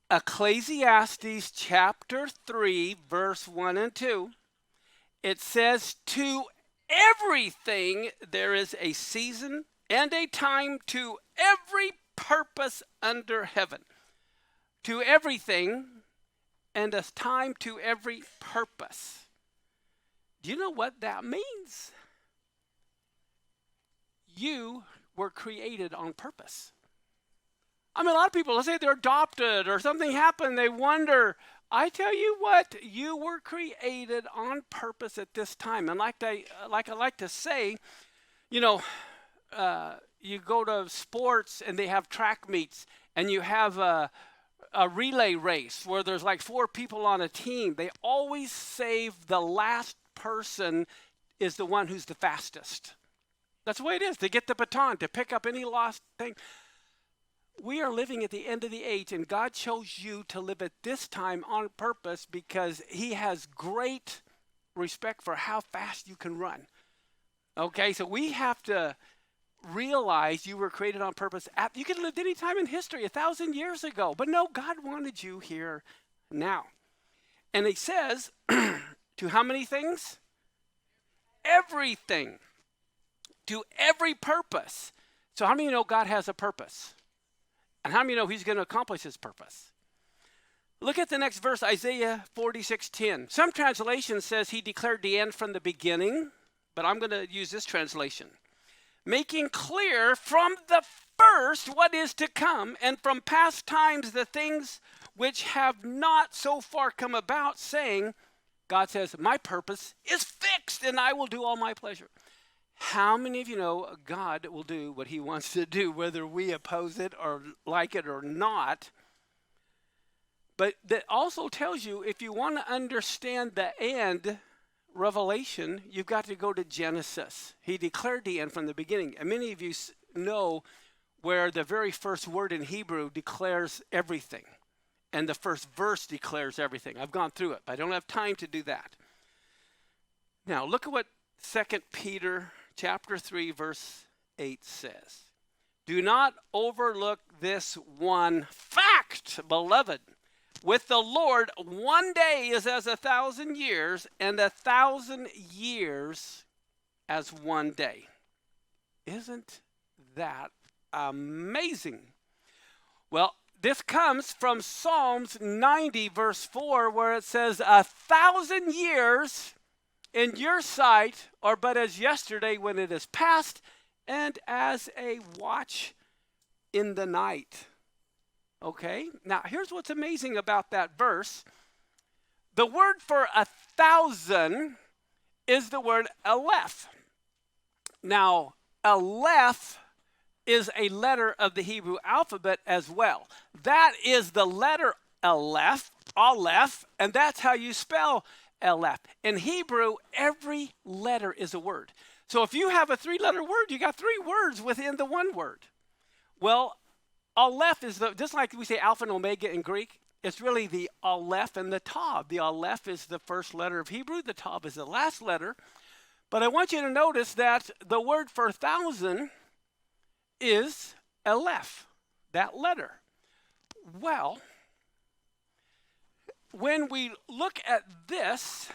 Ecclesiastes chapter 3, verse 1 and 2. It says, to everything there is a season and a time to every purpose under heaven. To everything and a time to every purpose. Do you know what that means? You were created on purpose. I mean, a lot of people, let's say they're adopted or something happened, they wonder. I tell you what, you were created on purpose at this time. And like I like to say, you know, you go to sports and they have track meets, and you have a relay race where there's like four people on a team. They always save the last person is the one who's the fastest. That's the way it is. To get the baton, to pick up any lost thing. We are living at the end of the age, and God chose you to live at this time on purpose because he has great respect for how fast you can run. Okay, so we have to realize you were created on purpose. You could have lived any time in history 1,000 years ago, but no, God wanted you here now. And he says, to how many things? Everything. To every purpose. So how many know God has a purpose? And how many know he's going to accomplish his purpose? Look at the next verse, Isaiah 46:10. Some translation says he declared the end from the beginning, but I'm going to use this translation. Making clear from the first what is to come, and from past times the things which have not so far come about, saying, God says, my purpose is fixed, and I will do all my pleasure. How many of you know God will do what he wants to do, whether we oppose it or like it or not? But that also tells you, if you want to understand the end, Revelation, you've got to go to Genesis. He declared the end from the beginning. And many of you know where the very first word in Hebrew declares everything. And the first verse declares everything. I've gone through it, but I don't have time to do that. Now, look at what 2 Peter chapter 3, verse 8 says. Do not overlook this one fact, beloved. With the Lord, one day is as 1,000 years, and 1,000 years as one day. Isn't that amazing? Well, this comes from Psalms 90, verse 4, where it says, 1,000 years in your sight are but as yesterday when it is past, and as a watch in the night. Okay, now here's what's amazing about that verse. The word for 1,000 is the word aleph. Now, aleph is a letter of the Hebrew alphabet as well. That is the letter aleph, and that's how you spell aleph. In Hebrew, every letter is a word. So if you have a 3-letter word, you got 3 words within the one word. Well, aleph is just like we say alpha and omega in Greek. It's really the aleph and the tav. The aleph is the first letter of Hebrew. The tav is the last letter. But I want you to notice that the word for 1,000 is aleph, that letter. Well, when we look at this,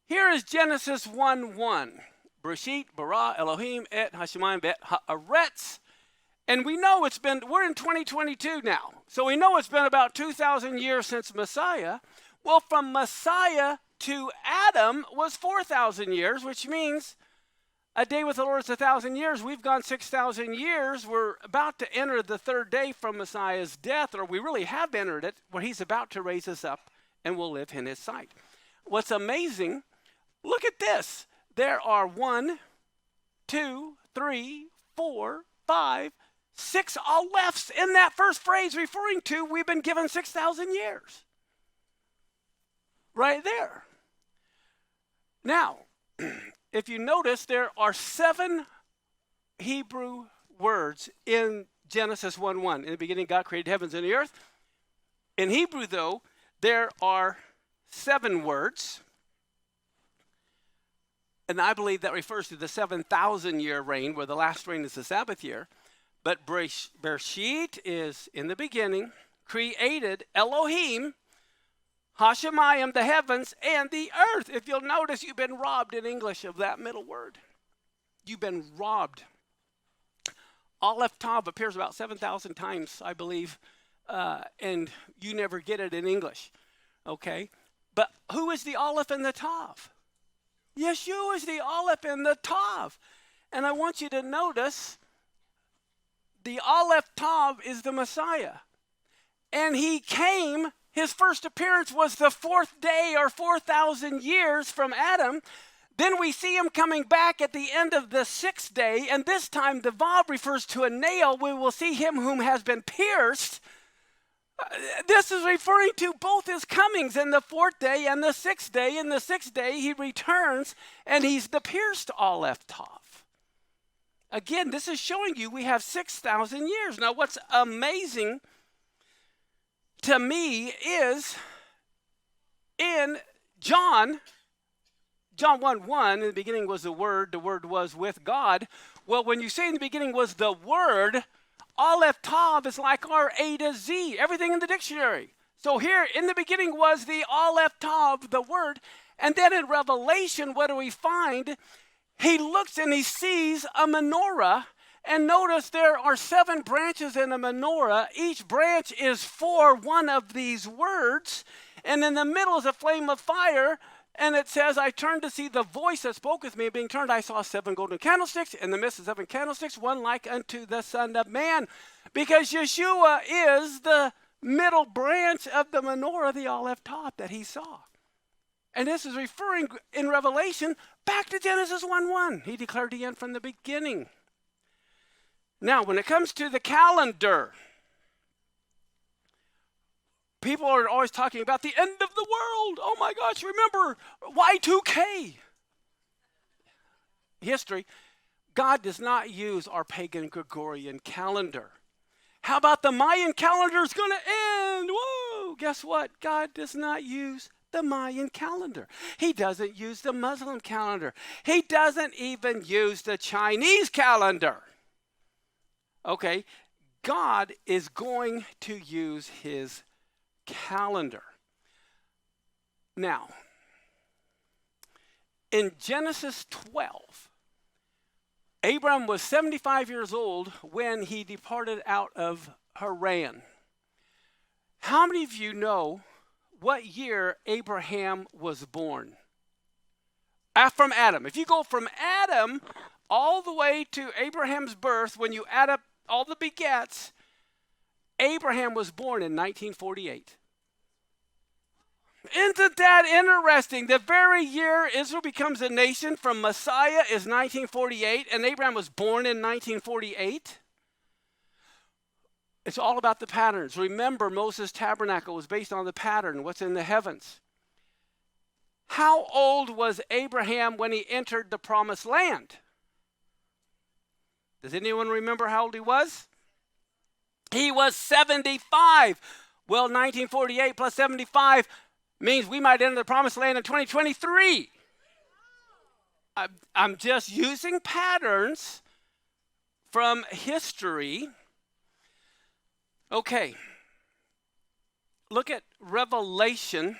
here is Genesis 1:1. Bereshit, bara, Elohim, et hashemayim, bet haaretz. And we know we're in 2022 now. So we know it's been about 2,000 years since Messiah. Well, from Messiah to Adam was 4,000 years, which means a day with the Lord is 1,000 years. We've gone 6,000 years. We're about to enter the 3rd day from Messiah's death, or we really have entered it, where he's about to raise us up and we'll live in his sight. What's amazing, look at this. There are 1, 2, 3, 4, 5, 6 alephs in that first phrase, referring to we've been given 6,000 years. Right there. Now, if you notice, there are 7 Hebrew words in Genesis 1:1. In the beginning, God created heavens and the earth. In Hebrew, though, there are 7 words. And I believe that refers to the 7,000-year reign, where the last reign is the Sabbath year. But Bereshit is in the beginning, created Elohim, Hashemayim, the heavens, and the earth. If you'll notice, you've been robbed in English of that middle word. You've been robbed. Aleph Tav appears about 7,000 times, I believe, and you never get it in English, okay? But who is the Aleph and the Tav? Yeshua is the Aleph and the Tav. And I want you to notice the Aleph Tav is the Messiah. And he came, his first appearance was the fourth day or 4,000 years from Adam. Then we see him coming back at the end of the sixth day, and this time the Vav refers to a nail. We will see him whom has been pierced. This is referring to both his comings in the fourth day and the sixth day. In the sixth day, he returns, and he's the pierced Aleph Tav. Again, this is showing you we have 6,000 years. Now, what's amazing to me is in John 1:1, in the beginning was the Word was with God. Well, when you say in the beginning was the Word, Aleph Tav is like our A to Z, everything in the dictionary. So here, in the beginning was the Aleph Tav, the Word. And then in Revelation, what do we find? He looks and he sees a menorah. And notice there are 7 branches in a menorah. Each branch is for one of these words. And in the middle is a flame of fire. And it says, I turned to see the voice that spoke with me. Being turned, I saw 7 golden candlesticks. In the midst of 7 candlesticks, one like unto the Son of Man. Because Yeshua is the middle branch of the menorah, the Aleph Tav that he saw. And this is referring in Revelation back to Genesis 1:1. He declared the end from the beginning. Now, when it comes to the calendar, people are always talking about the end of the world. Oh my gosh, remember Y2K. History. God does not use our pagan Gregorian calendar. How about the Mayan calendar is going to end? Whoa, guess what? God does not use the Mayan calendar. He doesn't use the Muslim calendar. He doesn't even use the Chinese calendar. Okay, God is going to use his calendar. Now, in Genesis 12, Abram was 75 years old when he departed out of Haran. How many of you know what year Abraham was born? From Adam. If you go from Adam all the way to Abraham's birth, when you add up all the begats, Abraham was born in 1948. Isn't that interesting? The very year Israel becomes a nation from Messiah is 1948, and Abraham was born in 1948. It's all about the patterns. Remember, Moses' tabernacle was based on the pattern, what's in the heavens. How old was Abraham when he entered the promised land? Does anyone remember how old he was? He was 75. Well, 1948 plus 75 means we might enter the promised land in 2023. I'm just using patterns from history. Okay. Look at Revelation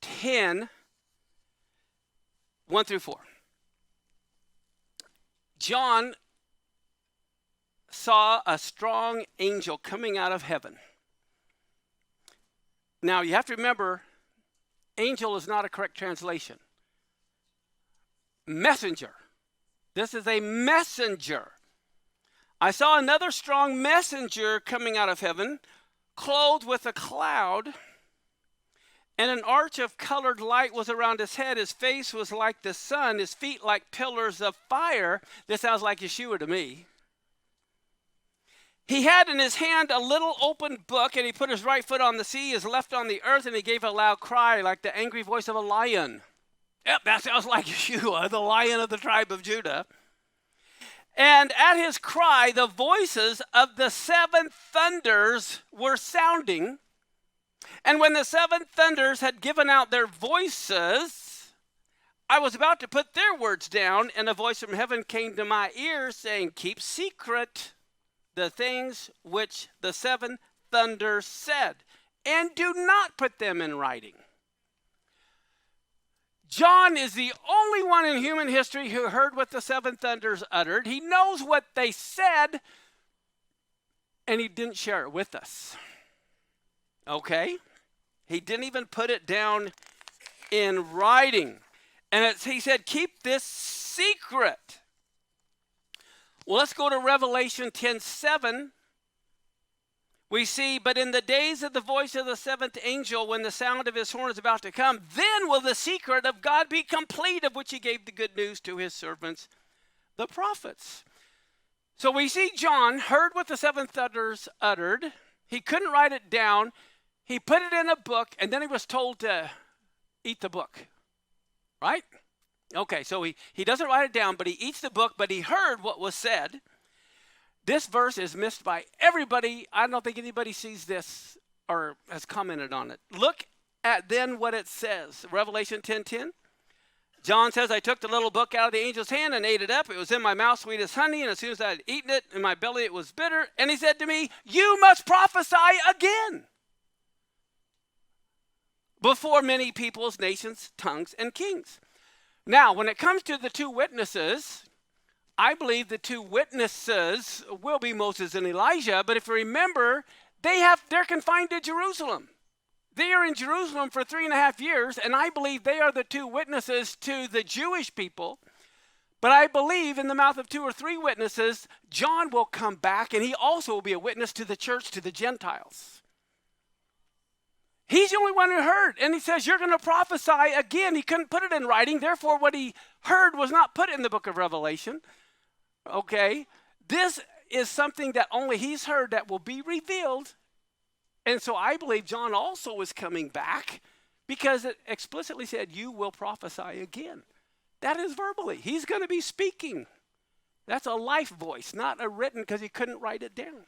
10, 1 through 4. John saw a strong angel coming out of heaven. Now, you have to remember, angel is not a correct translation. Messenger. This is a messenger. I saw another strong messenger coming out of heaven, clothed with a cloud, and an arch of colored light was around his head. His face was like the sun, his feet like pillars of fire. This sounds like Yeshua to me. He had in his hand a little open book, and he put his right foot on the sea, his left on the earth, and he gave a loud cry like the angry voice of a lion. Yep, that sounds like Yeshua, the Lion of the tribe of Judah. And at his cry, the voices of the 7 thunders were sounding. And when the 7 thunders had given out their voices, I was about to put their words down, and a voice from heaven came to my ears saying, keep secret the things which the 7 thunders said, and do not put them in writing. John is the only one in human history who heard what the seven thunders uttered. He knows what they said, and he didn't share it with us. Okay? He didn't even put it down in writing. And he said, keep this secret. Well, let's go to Revelation 10:7. We see, but in the days of the voice of the seventh angel, when the sound of his horn is about to come, then will the secret of God be complete, of which he gave the good news to his servants, the prophets. So we see John heard what the seven thunders uttered. He couldn't write it down. He put it in a book, and then he was told to eat the book. Right? Okay, so he doesn't write it down, but he eats the book, but he heard what was said. This verse is missed by everybody. I don't think anybody sees this or has commented on it. Look at then what it says. Revelation 10:10. John says, I took the little book out of the angel's hand and ate it up. It was in my mouth sweet as honey, and as soon as I had eaten it, in my belly it was bitter. And he said to me, you must prophesy again before many peoples, nations, tongues, and kings. Now, when it comes to the two witnesses, I believe the two witnesses will be Moses and Elijah, but if you remember, they're confined to Jerusalem. They are in Jerusalem for 3.5 years, and I believe they are the two witnesses to the Jewish people. But I believe in the mouth of 2 or 3 witnesses, John will come back, and he also will be a witness to the church, to the Gentiles. He's the only one who heard, and he says, you're going to prophesy again. He couldn't put it in writing, therefore what he heard was not put in the book of Revelation. Okay, this is something that only he's heard that will be revealed. And so I believe John also is coming back because it explicitly said, you will prophesy again. That is verbally. He's going to be speaking. That's a life voice, not a written, because he couldn't write it down.